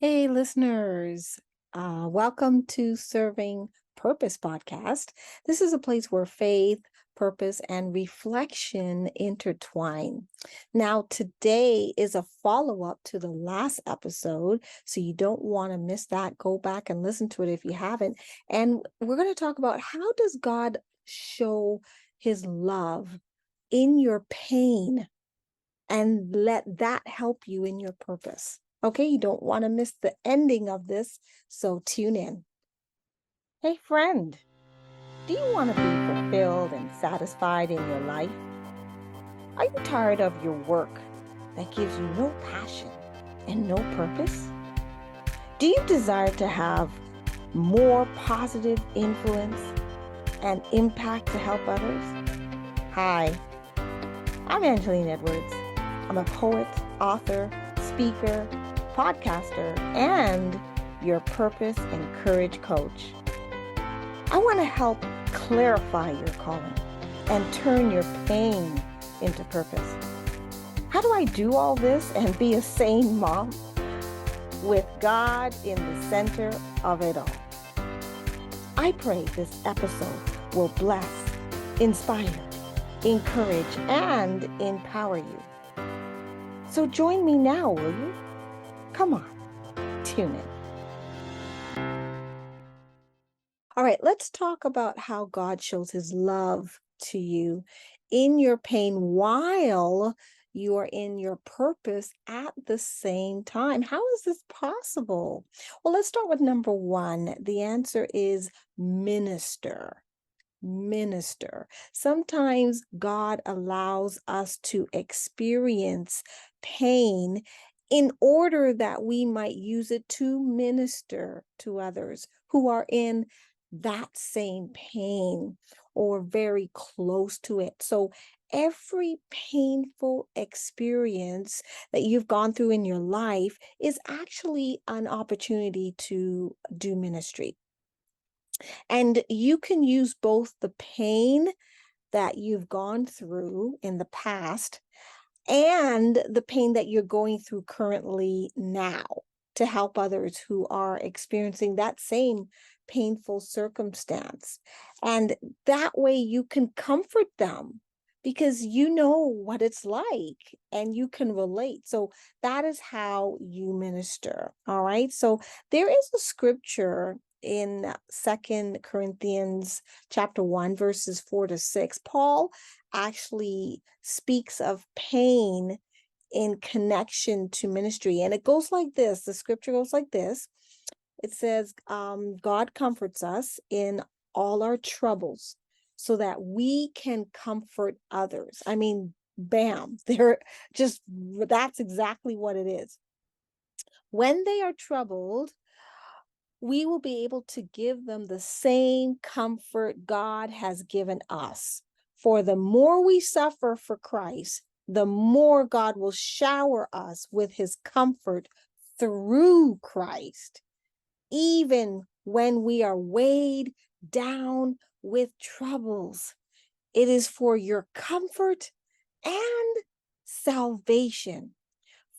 Hey, listeners. Welcome to Serving Purpose podcast. This is a place where faith, purpose, and reflection intertwine. Now, today is a follow up to the last episode, so you don't want to miss that. Go back and listen to it if you haven't. And we're going to talk about how does God show his love in your pain and let that help you in your purpose. Okay, you don't want to miss the ending of this, so tune in. Hey, friend, do you want to be fulfilled and satisfied in your life? Are you tired of your work that gives you no passion and no purpose? Do you desire to have more positive influence and impact to help others? Hi, I'm Angeline Edwards. I'm a poet, author, speaker, podcaster, and your purpose and courage coach. I want to help clarify your calling and turn your pain into purpose. How do I do all this and be a sane mom with God in the center of it all? I pray this episode will bless, inspire, encourage, and empower you. So join me now, will you? Come on, tune in. All right, let's talk about how God shows his love to you in your pain while you are in your purpose at the same time. How is this possible? Well, let's start with number one. The answer is minister. Minister. Sometimes God allows us to experience pain in order that we might use it to minister to others who are in that same pain or very close to it. So every painful experience that you've gone through in your life is actually an opportunity to do ministry. And you can use both the pain that you've gone through in the past and the pain that you're going through currently now to help others who are experiencing that same painful circumstance. And that way you can comfort them because you know what it's like and you can relate. So that is how you minister. All right. So there is a scripture in Second Corinthians chapter 1, verses 4-6. Paul actually speaks of pain in connection to ministry. And it goes like this. The scripture goes like this. It says, God comforts us in all our troubles so that we can comfort others. I mean, bam, that's exactly what it is. When they are troubled, we will be able to give them the same comfort God has given us. For the more we suffer for Christ, the more God will shower us with his comfort through Christ, even when we are weighed down with troubles. It is for your comfort and salvation.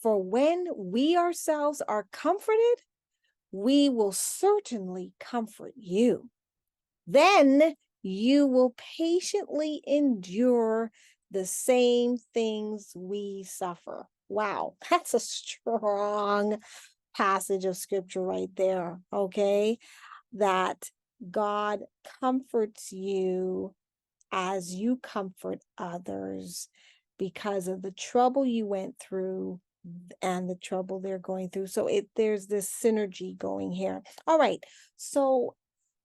For when we ourselves are comforted, we will certainly comfort you. Then you will patiently endure the same things we suffer. Wow, that's a strong passage of scripture right there, okay? That God comforts you as you comfort others because of the trouble you went through and the trouble they're going through. So there's this synergy going here. All right. So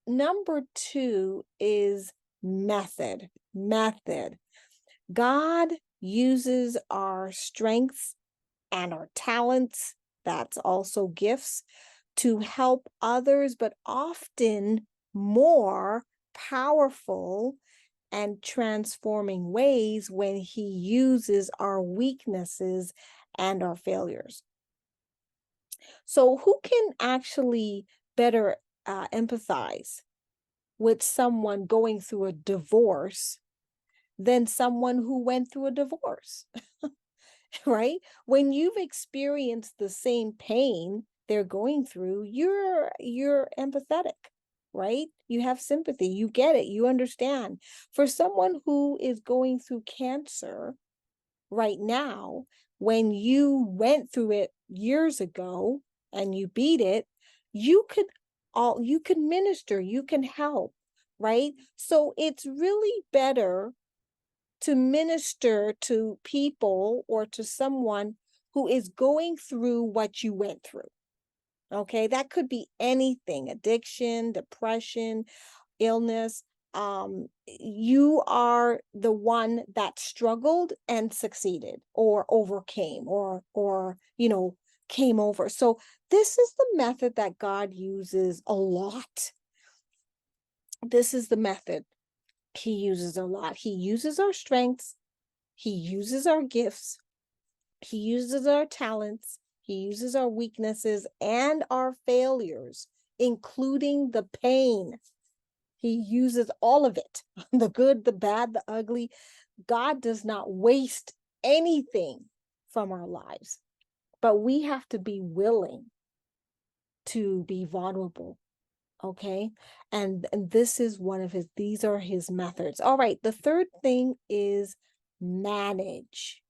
number two is method. Method. God uses our strengths and our talents, that's also gifts, to help others, but often more powerful and transforming ways when he uses our weaknesses and our failures. So who can actually better empathize with someone going through a divorce than someone who went through a divorce? Right? When you've experienced the same pain they're going through, you're empathetic, right? You have sympathy, you get it, you understand. For someone who is going through cancer right now, when you went through it years ago and you beat it, you could minister, you can help, right? So it's really better to minister to people or to someone who is going through what you went through. Okay, that could be anything: addiction, depression, illness. You are the one that struggled and succeeded or overcame or came over. So this is the method that God uses a lot. This is the method he uses a lot. He uses our strengths, he uses our gifts, he uses our talents, he uses our weaknesses and our failures, including the pain. He uses all of it, the good, the bad, the ugly. God does not waste anything from our lives, but we have to be willing to be vulnerable. Okay. And this is one of these are his methods. All right. The third thing is manage.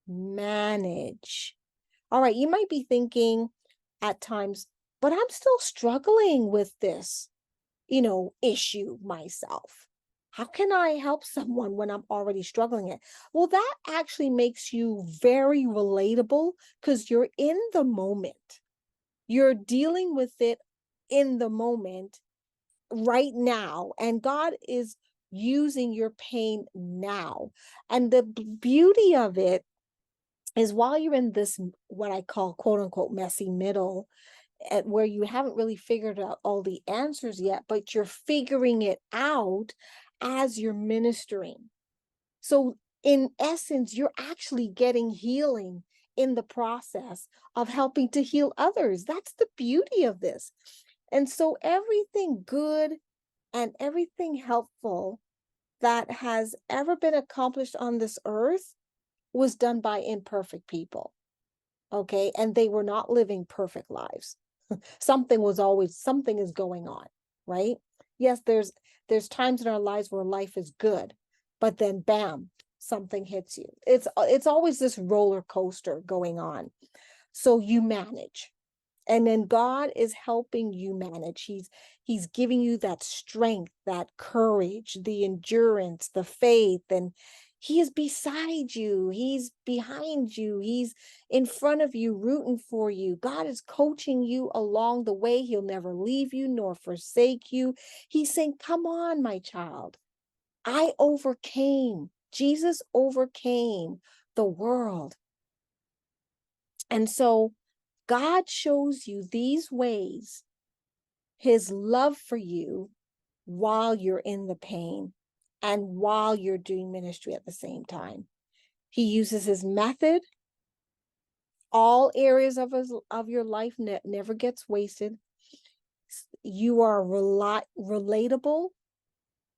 Manage. All right. You might be thinking at times, but I'm still struggling with this, issue myself. How can I help someone when I'm already struggling it? Well, that actually makes you very relatable because you're in the moment. You're dealing with it in the moment right now, and God is using your pain now. And the beauty of it is while you're in this, what I call quote unquote messy middle, at where you haven't really figured out all the answers yet, but you're figuring it out as you're ministering. So in essence, you're actually getting healing in the process of helping to heal others. That's the beauty of this. And so everything good and everything helpful that has ever been accomplished on this earth was done by imperfect people. Okay. And they were not living perfect lives. Something is going on, right? Yes, there's times in our lives where life is good, but then bam, something hits you. It's always this roller coaster going on. So you manage. And then God is helping you manage. He's giving you that strength, that courage, the endurance, the faith, and he is beside you. He's behind you. He's in front of you, rooting for you. God is coaching you along the way. He'll never leave you nor forsake you. He's saying, come on, my child. I overcame. Jesus overcame the world. And so God shows you these ways, his love for you while you're in the pain and while you're doing ministry at the same time. He uses his method. All areas of your life never gets wasted. You are relatable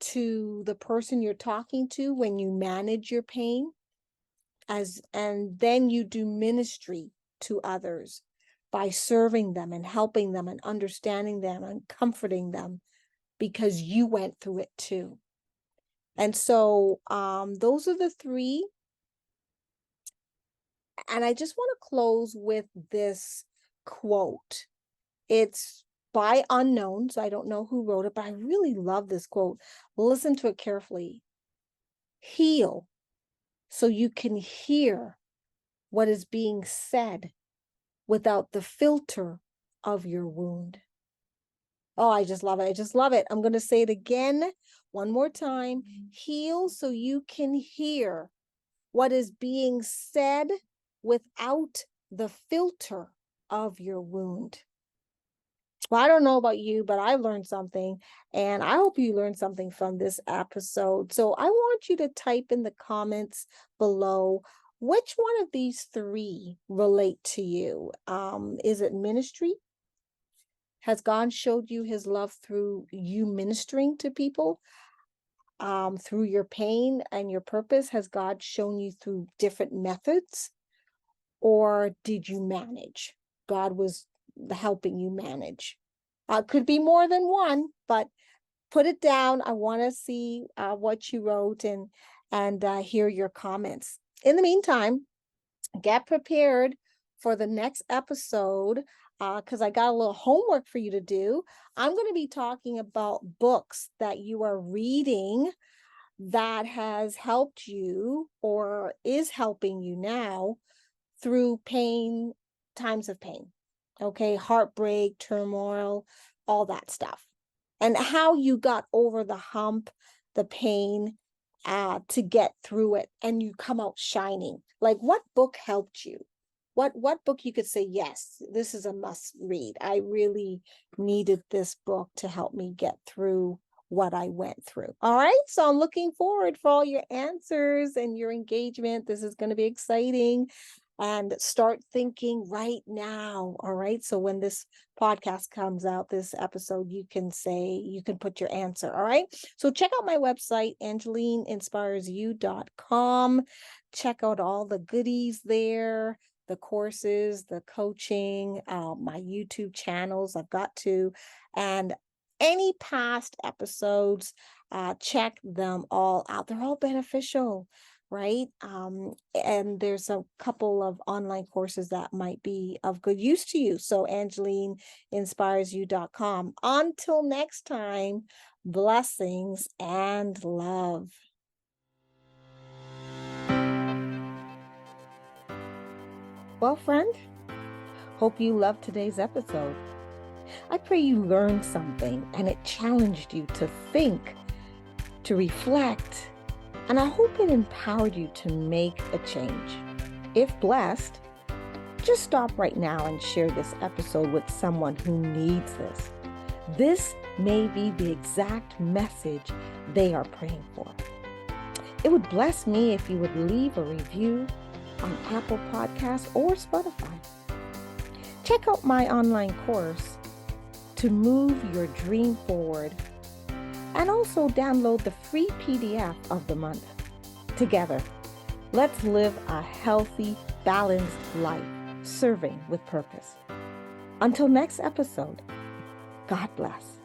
to the person you're talking to when you manage your pain, and then you do ministry to others by serving them and helping them and understanding them and comforting them because you went through it too. And so those are the three. And I just want to close with this quote. It's by unknown, so I don't know who wrote it, but I really love this quote. Listen to it carefully. Heal so you can hear what is being said without the filter of your wound. Oh, I just love it. I just love it. I'm going to say it again one more time. Heal so you can hear what is being said without the filter of your wound. Well, I don't know about you, but I learned something, and I hope you learned something from this episode. So I want you to type in the comments below which one of these three relate to you. Is it ministry? Has God showed you his love through you ministering to people? Through your pain and your purpose? Has God shown you through different methods? Or did you manage? God was helping you manage. Could be more than one, but put it down. I want to see what you wrote and hear your comments. In the meantime, get prepared for the next episode because I got a little homework for you to do. I'm going to be talking about books that you are reading that has helped you or is helping you now through pain, times of pain, okay, heartbreak, turmoil, all that stuff, and how you got over the hump, the pain, to get through it, and you come out shining. Like, what book helped you? What book you could say, yes, this is a must read. I really needed this book to help me get through what I went through. All right. So I'm looking forward for all your answers and your engagement. This is going to be exciting. And start thinking right now. All right. So when this podcast comes out, this episode, you can put your answer. All right. So check out my website, AngelinaInspiresYou.com. Check out all the goodies there, the courses, the coaching, my YouTube channels. I've got two. And any past episodes, check them all out. They're all beneficial, right? And there's a couple of online courses that might be of good use to you. So AngelineInspiresYou.com. Until next time, blessings and love. Well, friend, hope you loved today's episode. I pray you learned something and it challenged you to think, to reflect, and I hope it empowered you to make a change. If blessed, just stop right now and share this episode with someone who needs this. This may be the exact message they are praying for. It would bless me if you would leave a review on Apple Podcasts or Spotify. Check out my online course to move your dream forward, and also download the free PDF of the month. Together, let's live a healthy, balanced life, serving with purpose. Until next episode, God bless.